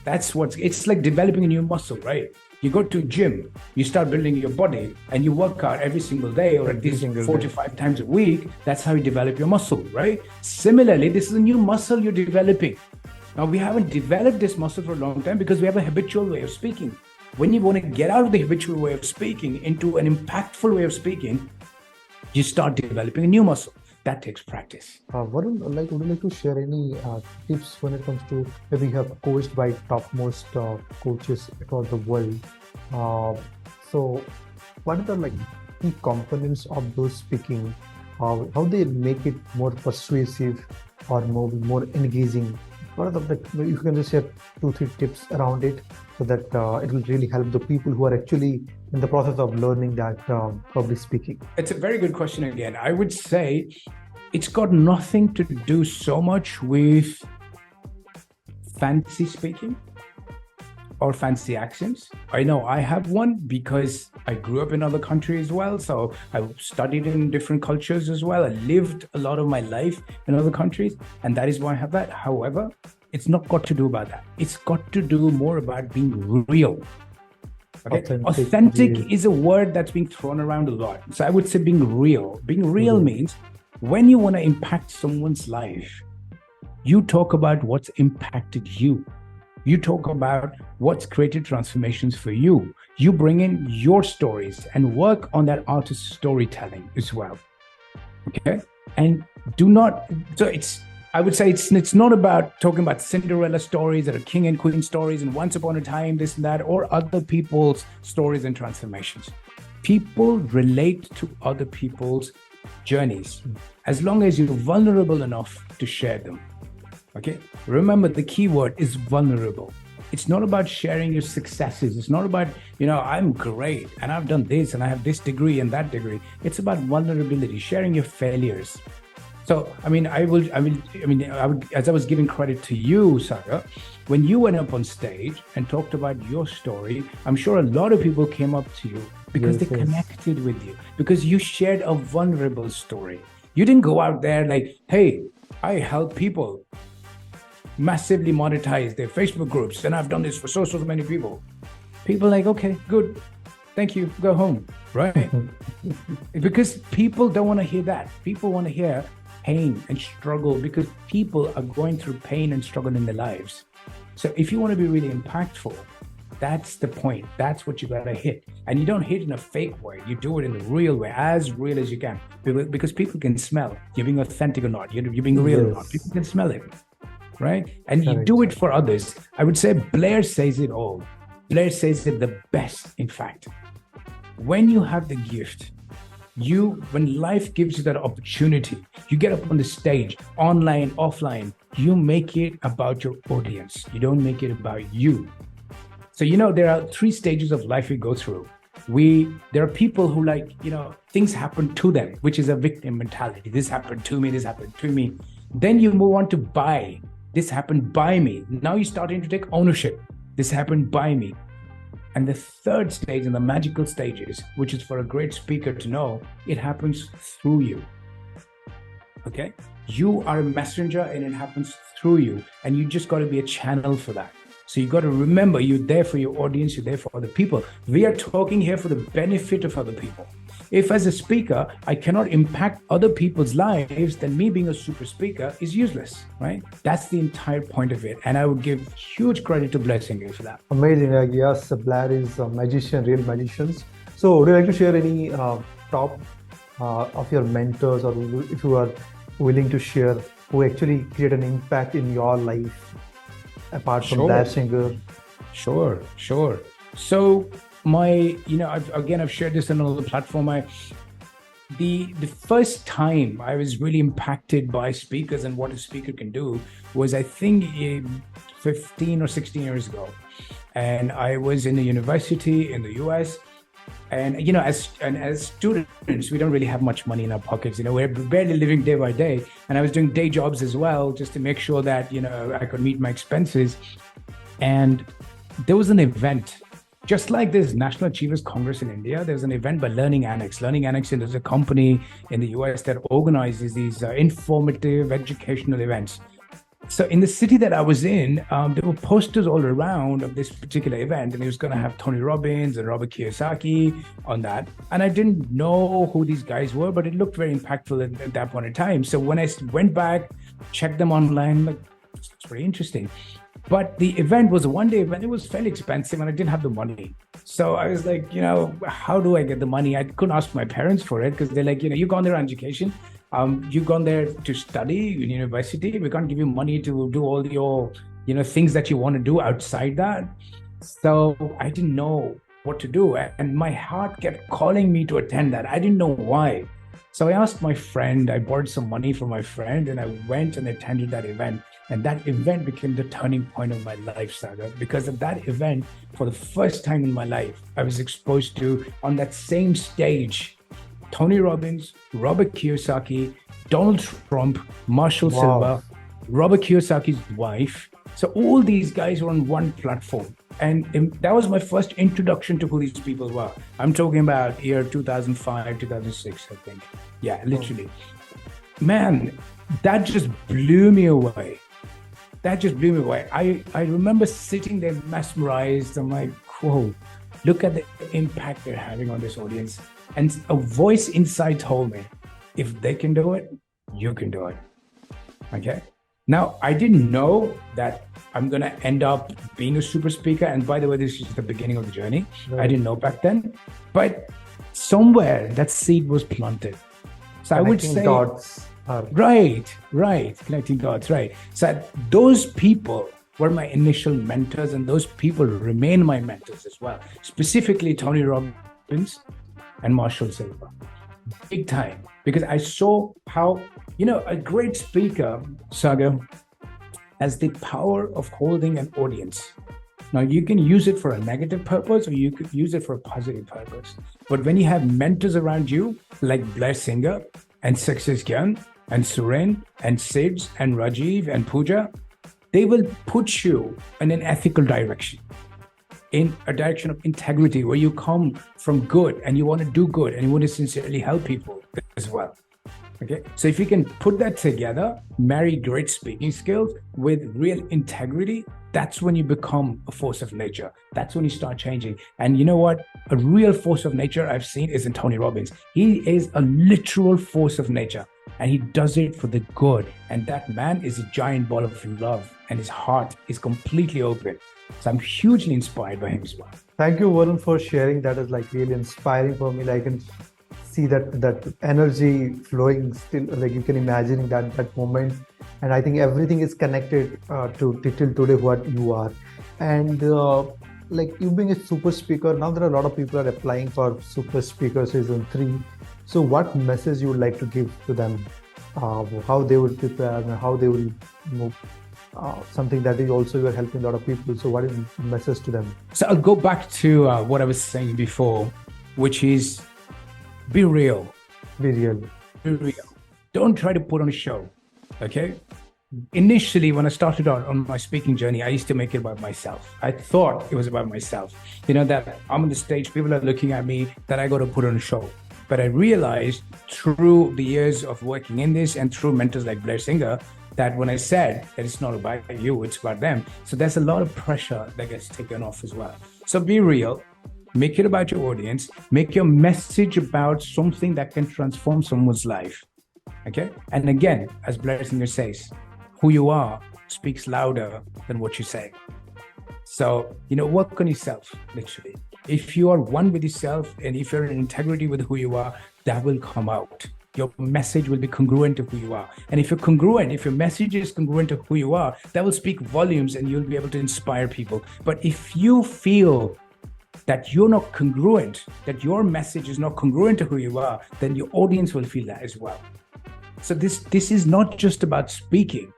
It's like developing a new muscle, right? You go to a gym, you start building your body and you work out every single day or at least 4 to 5 times a week. That's how you develop your muscle, right? Similarly, this is a new muscle you're developing. Now, we haven't developed this muscle for a long time because we have a habitual way of speaking. When you want to get out of the habitual way of speaking into an impactful way of speaking, you start developing a new muscle. That takes practice. Varun, would you like to share any tips when it comes to, maybe you have coached by topmost coaches across the world. So what are the key components of those speaking? How they make it more persuasive or more engaging? What are if you can just share 2-3 tips around it, so that it will really help the people who are actually in the process of learning that public speaking? It's a very good question again. I would say it's got nothing to do so much with fancy speaking or fancy accents. I know I have one because I grew up in other countries as well. So I studied in different cultures as well. I lived a lot of my life in other countries, and that is why I have that. However, it's not got to do about that. It's got to do more about being real. Okay? Authentic is a word that's being thrown around a lot. So I would say being real. Being real means when you want to impact someone's life, you talk about what's impacted you. You talk about what's created transformations for you. You bring in your stories and work on that artist storytelling as well. Okay. And do not, so I would say it's not about talking about Cinderella stories or king and queen stories and once upon a time, this and that, or other people's stories and transformations. People relate to other people's journeys as long as you're vulnerable enough to share them. Okay. Remember, the key word is vulnerable. It's not about sharing your successes. It's not about, I'm great and I've done this and I have this degree and that degree. It's about vulnerability, sharing your failures. So, I would, as I was giving credit to you, Sagar, when you went up on stage and talked about your story, I'm sure a lot of people came up to you because they connected with you, because you shared a vulnerable story. You didn't go out there like, hey, I help people massively monetize their Facebook groups, and I've done this for so many people. People are like, okay, good, thank you, go home, right? Because people don't want to hear that. People want to hear pain and struggle, because people are going through pain and struggle in their lives. So if you want to be really impactful, that's the point. That's what you gotta hit. And you don't hit in a fake way. You do it in the real way, as real as you can, because people can smell you're being authentic or not, you're being real or not. People can smell it. Right? And you do it for others. I would say Blair says it all. Blair says it the best, in fact. When you have the gift, when life gives you that opportunity, you get up on the stage, online, offline, you make it about your audience. You don't make it about you. So, there are 3 stages of life we go through. There are people who things happen to them, which is a victim mentality. This happened to me, this happened to me. Then you move on to buy. This happened by me. Now you're starting to take ownership. This happened by me. And the 3rd stage, and the magical stages, which is for a great speaker to know, it happens through you. Okay? You are a messenger and it happens through you. And you just got to be a channel for that. So you got to remember, you're there for your audience, you're there for other people. We are talking here for the benefit of other people. If as a speaker, I cannot impact other people's lives, then me being a super speaker is useless, right? That's the entire point of it. And I would give huge credit to Blair Singer for that. Amazing. Yes, Blair is a magician, real magicians. So would you like to share any top of your mentors, or if you are willing to share, who actually create an impact in your life apart from Blair Singer? Sure. So I've shared this on another platform. The first time I was really impacted by speakers and what a speaker can do was, I think, 15 or 16 years ago. And I was in a university in the US. And, as students, we don't really have much money in our pockets. We're barely living day by day. And I was doing day jobs as well, just to make sure that, I could meet my expenses. And there was an event, just like this National Achievers Congress in India. There's an event by Learning Annex. Learning Annex is a company in the US that organizes these informative educational events. So in the city that I was in, there were posters all around of this particular event, and it was going to have Tony Robbins and Robert Kiyosaki on that. And I didn't know who these guys were, but it looked very impactful at that point in time. So when I went back, checked them online, it's very interesting. But the event was a one-day event. It was fairly expensive, and I didn't have the money. So I was like, how do I get the money? I couldn't ask my parents for it, because they're like, you've gone there on education. You've gone there to study in university. We can't give you money to do all your, things that you want to do outside that. So I didn't know what to do. And my heart kept calling me to attend that. I didn't know why. So I asked my friend, I borrowed some money from my friend, and I went and attended that event. And that event became the turning point of my life, Sagar. Because of that event, for the first time in my life, I was exposed to, on that same stage, Tony Robbins, Robert Kiyosaki, Donald Trump, Marshall Silver, Robert Kiyosaki's wife. So all these guys were on one platform. And that was my first introduction to who these people were. I'm talking about year 2005, 2006, I think. Yeah, literally. Man, that just blew me away. I remember sitting there mesmerized. I'm like, whoa, look at the impact they're having on this audience. And a voice inside told me, if they can do it, you can do it. Okay. Now, I didn't know that I'm going to end up being a super speaker. And by the way, this is the beginning of the journey. Right. I didn't know back then, but somewhere that seed was planted. So I would say, dots are... right, connecting dots, right. So those people were my initial mentors, and those people remain my mentors as well. Specifically, Tony Robbins and Marshall Silver. Big time. Because I saw how, a great speaker, Sagar, has the power of holding an audience. Now, you can use it for a negative purpose, or you could use it for a positive purpose. But when you have mentors around you, like Blair Singer and Success Gyan and Suren and Sids and Rajiv and Pooja, they will put you in an ethical direction, in a direction of integrity, where you come from good and you want to do good and you want to sincerely help people as well. Okay, so if you can put that together, marry great speaking skills with real integrity, that's when you become a force of nature. That's when you start changing. And you know what? A real force of nature I've seen is in Tony Robbins. He is a literal force of nature, and he does it for the good. And that man is a giant ball of love, and his heart is completely open. So I'm hugely inspired by him as well. Thank you, Warun, for sharing. That is like really inspiring for me. I can see that energy flowing still, like you can imagine that moment. And I think everything is connected to till today what you are. And like you being a super speaker, now there are a lot of people are applying for super speaker season 3. So what message you would like to give to them? How they would prepare and how they will move? Something that is also you're helping a lot of people. So what is the message to them? So I'll go back to what I was saying before, which is be real. Be real. Be real. Don't try to put on a show. Okay? Initially, when I started out on my speaking journey, I used to make it about myself. I thought it was about myself. That I'm on the stage, people are looking at me, that I got to put on a show. But I realized through the years of working in this and through mentors like Blair Singer, that when I said that it's not about you, it's about them. So there's a lot of pressure that gets taken off as well. So be real, make it about your audience, make your message about something that can transform someone's life. Okay? And again, as Blair Singer says, who you are speaks louder than what you say. So, work on yourself, literally. If you are one with yourself and if you're in integrity with who you are, that will come out. Your message will be congruent to who you are. And if you're congruent, if your message is congruent to who you are, that will speak volumes and you'll be able to inspire people. But if you feel that you're not congruent, that your message is not congruent to who you are, then your audience will feel that as well. So this is not just about speaking.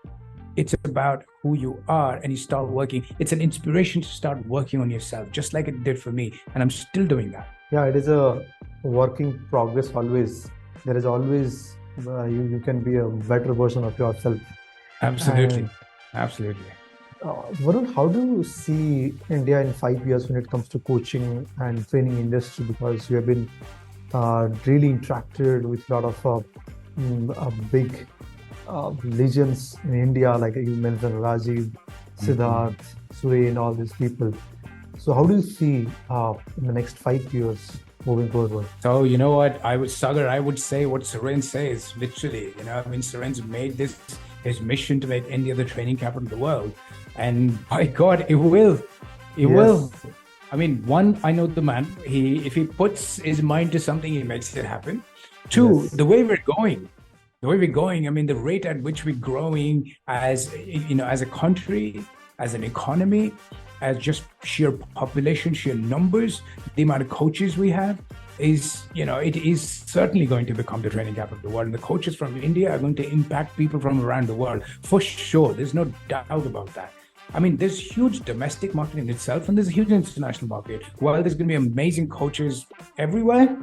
It's about who you are, and you start working. It's an inspiration to start working on yourself, just like it did for me. And I'm still doing that. Yeah, it is a work in progress always. There is always, you can be a better version of yourself. Absolutely. Absolutely. Varun, how do you see India in 5 years when it comes to coaching and training industry? Because you have been really interacted with a lot of big legends in India, like you mentioned Rajiv, Siddharth, Suren, all these people. So how do you see in the next 5 years moving forward? So you know what, Sagar, I would say what Suren says, literally. Suren's made this his mission to make India the training capital of the world. And by God, it will. It will. One, I know the man. If he puts his mind to something, he makes it happen. Two, the way we're going, the rate at which we're growing as a country, as an economy, as just sheer population, sheer numbers, the amount of coaches we have is, it is certainly going to become the training capital of the world. And the coaches from India are going to impact people from around the world for sure. There's no doubt about that. There's huge domestic market in itself, and there's a huge international market. While there's going to be amazing coaches everywhere,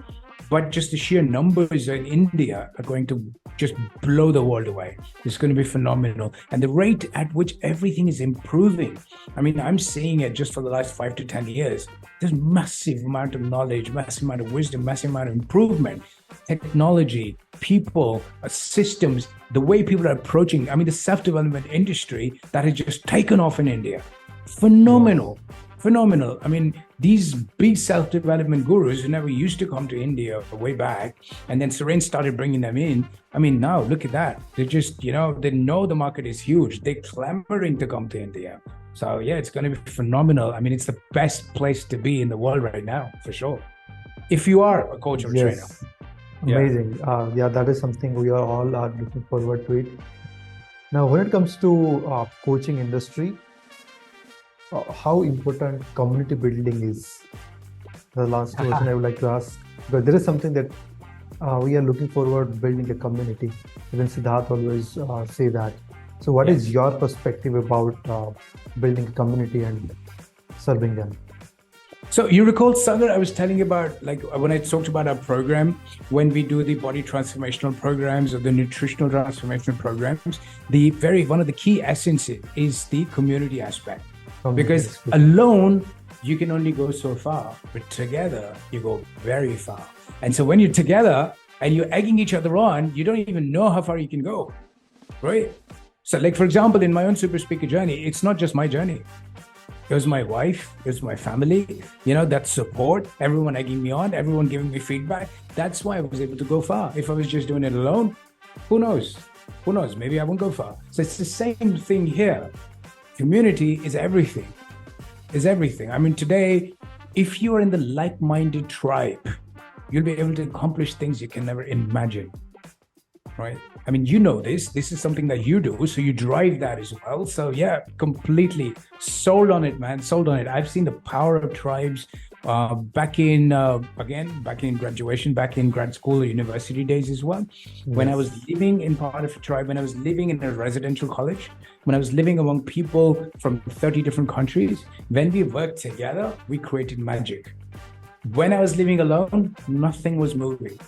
but just the sheer numbers in India are going to just blow the world away. It's going to be phenomenal. And the rate at which everything is improving, I'm seeing it just for the last 5 to 10 years. There's massive amount of knowledge, massive amount of wisdom, massive amount of improvement, technology, people, systems, the way people are approaching, the self-development industry that has just taken off in India. Phenomenal. Phenomenal. I mean, these big self-development gurus who never used to come to India way back, and then Suren started bringing them in. I mean, now look at that. They just, they know the market is huge. They're clamoring to come to India. So yeah, it's going to be phenomenal. I mean, it's the best place to be in the world right now, for sure. If you are a coach or trainer. Amazing. That is something we are all looking forward to it. Now, when it comes to coaching industry, how important community building is? The last question I would like to ask, because there is something that we are looking forward to building a community. Even Siddharth always say that. So what is your perspective about building a community and serving them? So you recall, Sagar, I was telling you about, like, when I talked about our program, when we do the body transformational programs or the nutritional transformational programs, one of the key essences is the community aspect. Because alone, you can only go so far, but together, you go very far. And so when you're together and you're egging each other on, you don't even know how far you can go, right? So like, for example, in my own super speaker journey, it's not just my journey. It was my wife, it was my family, that support, everyone egging me on, everyone giving me feedback. That's why I was able to go far. If I was just doing it alone, who knows? Who knows? Maybe I won't go far. So it's the same thing here. Community is everything. I mean, today, if you are in the like-minded tribe, you'll be able to accomplish things you can never imagine, right? I mean, this is something that you do, so you drive that as well. So yeah, completely sold on it, man, sold on it. I've seen the power of tribes back in graduation, back in grad school or university days as well. Yes. When I was living in part of a tribe, when I was living in a residential college, when I was living among people from 30 different countries, when we worked together, we created magic. When I was living alone, nothing was moving.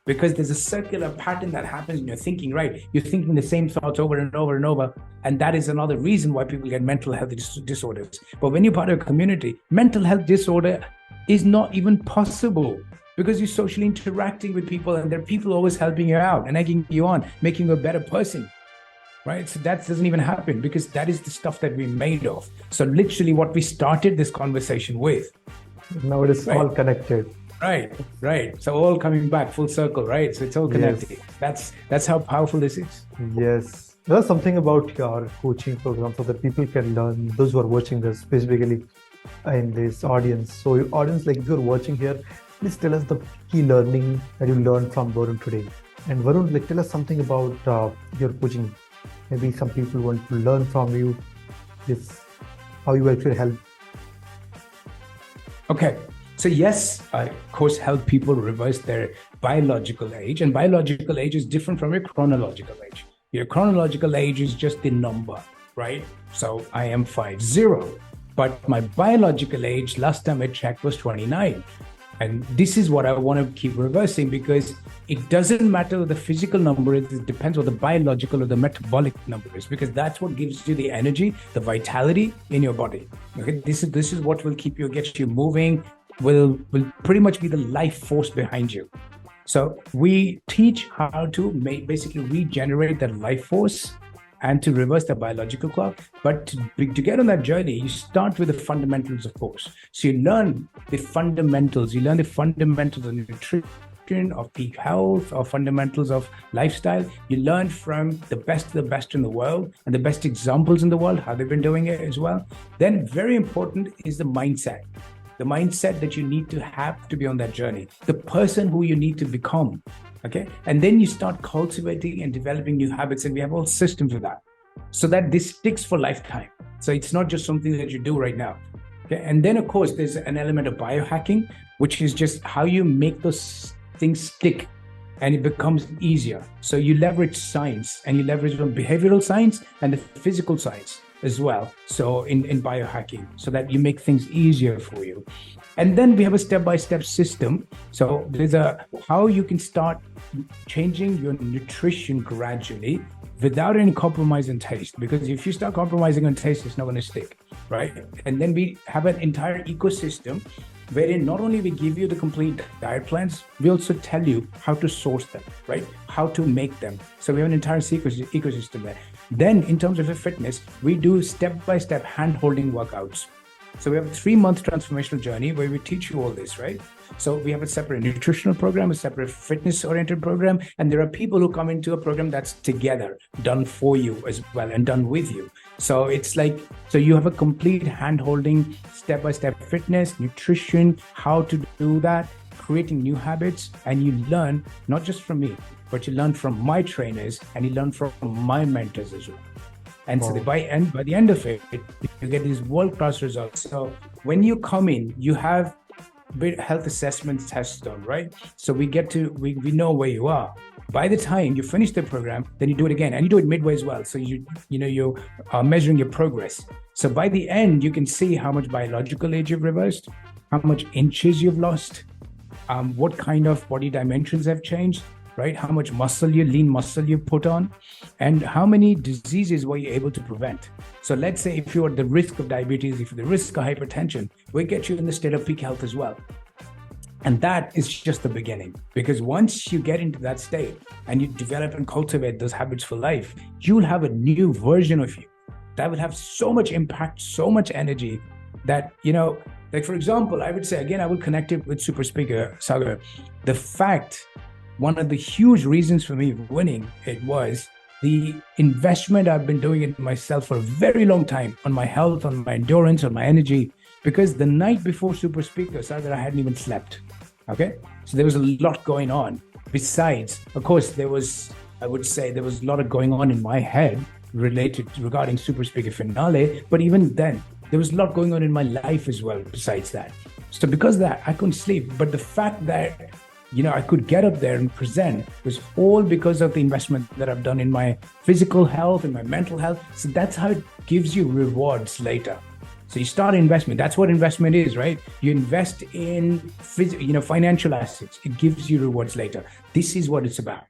Because there's a circular pattern that happens in your thinking, right? You're thinking the same thoughts over and over and over. And that is another reason why people get mental health disorders. But when you're part of a community, mental health disorder is not even possible because you're socially interacting with people and there are people always helping you out and egging you on, making you a better person, right? So that doesn't even happen because that is the stuff that we're made of. So literally what we started this conversation with. Now it is all connected. Right. So all coming back full circle, right? So it's all connected. Yes. That's how powerful this is. Yes. There's something about your coaching program so that people can learn, those who are watching this specifically in this audience. So your audience, like if you're watching here, please tell us the key learning that you learned from Warun today. And Warun, like tell us something about your coaching. Maybe some people want to learn from you, how you actually help. Okay. So yes, I of course help people reverse their biological age, and biological age is different from your chronological age. Your chronological age is just the number, right? So I am 50, but my biological age last time I checked was 29. And this is what I want to keep reversing because it doesn't matter what the physical number is, it depends what the biological or the metabolic number is, because that's what gives you the energy, the vitality in your body. Okay, this is what will get you moving, will pretty much be the life force behind you. So we teach how to basically regenerate that life force and to reverse the biological clock. But to get on that journey, you start with the fundamentals, of course. So you learn the fundamentals. You learn the fundamentals of nutrition, of peak health, of fundamentals of lifestyle. You learn from the best in the world and the best examples in the world, how they've been doing it as well. Then very important is the mindset. The mindset that you need to have to be on that journey. The person who you need to become. Okay, and then you start cultivating and developing new habits, and we have all systems for that, so that this sticks for lifetime. So it's not just something that you do right now. Okay, and then of course there's an element of biohacking, which is just how you make those things stick, and it becomes easier. So you leverage science, and you leverage on behavioral science and the physical science as well. So in biohacking, so that you make things easier for you. And then we have a step-by-step system. So there's how you can start changing your nutrition gradually without any compromise on taste. Because if you start compromising on taste, it's not going to stick, right? And then we have an entire ecosystem wherein not only we give you the complete diet plans, we also tell you how to source them, right? How to make them. So we have an entire ecosystem there. Then in terms of your fitness, we do step-by-step hand-holding workouts. So we have a 3-month transformational journey where we teach you all this, right? So we have a separate nutritional program, a separate fitness-oriented program, and there are people who come into a program that's together, done for you as well, and done with you. So it's like, so you have a complete hand-holding, step-by-step fitness, nutrition, how to do that, creating new habits, and you learn not just from me, but you learn from my trainers and you learn from my mentors as well. And so by the end of it, you get these world-class results. So when you come in, you have health assessment tests done, right? So we know where you are. By the time you finish the program, then you do it again, and you do it midway as well. So you're measuring your progress. So by the end, you can see how much biological age you've reversed, how much inches you've lost, what kind of body dimensions have changed, right? How much lean muscle you put on, and how many diseases were you able to prevent. So let's say if you're at the risk of diabetes, if you're at the risk of hypertension, we get you in the state of peak health as well. And that is just the beginning, because once you get into that state and you develop and cultivate those habits for life, you'll have a new version of you that will have so much impact, so much energy that, like for example, I would say, again, I will connect it with super speaker Sagar. The fact, one of the huge reasons for me winning it was the investment I've been doing in myself for a very long time, on my health, on my endurance, on my energy, because the night before super speaker Sagar, I hadn't even slept. Okay. So there was a lot going on. Besides, of course, there was a lot of going on in my head regarding super speaker finale. But even then, there was a lot going on in my life as well besides that. So because of that, I couldn't sleep. But the fact that, I could get up there and present was all because of the investment that I've done in my physical health and my mental health. So that's how it gives you rewards later. So you start investment. That's what investment is, right? You invest in financial assets. It gives you rewards later. This is what it's about.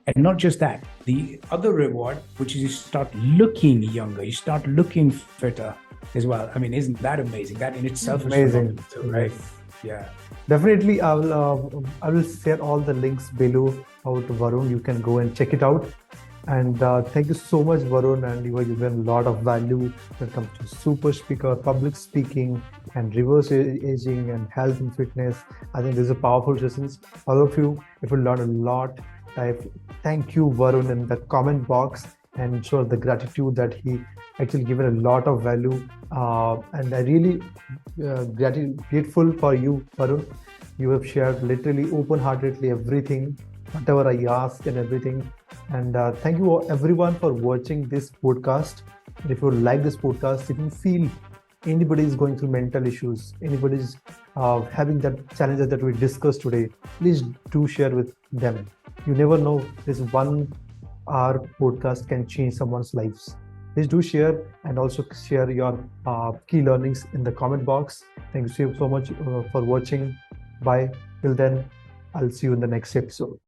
And not just that, the other reward, which is you start looking younger, you start looking fitter as well. I mean, isn't that amazing? That in itself is amazing, right? Yeah. Definitely, I will share all the links below out to Varun. You can go and check it out. And thank you so much, Varun. And you were given a lot of value when it comes to super speaker, public speaking, and reverse aging and health and fitness. I think these are powerful sessions. All of you, if you learn a lot, thank you, Varun, in the comment box, and show the gratitude that he actually given a lot of value. And I really grateful for you, Varun. You have shared literally open-heartedly everything, whatever I asked and everything. And thank you all, everyone, for watching this podcast. And if you like this podcast, if you feel anybody is going through mental issues, anybody is having that challenges that we discussed today, please do share with them. You never know, this 1 hour podcast can change someone's lives. Please do share, and also share your key learnings in the comment box. Thank you so much for watching. Bye. Till then, I'll see you in the next episode.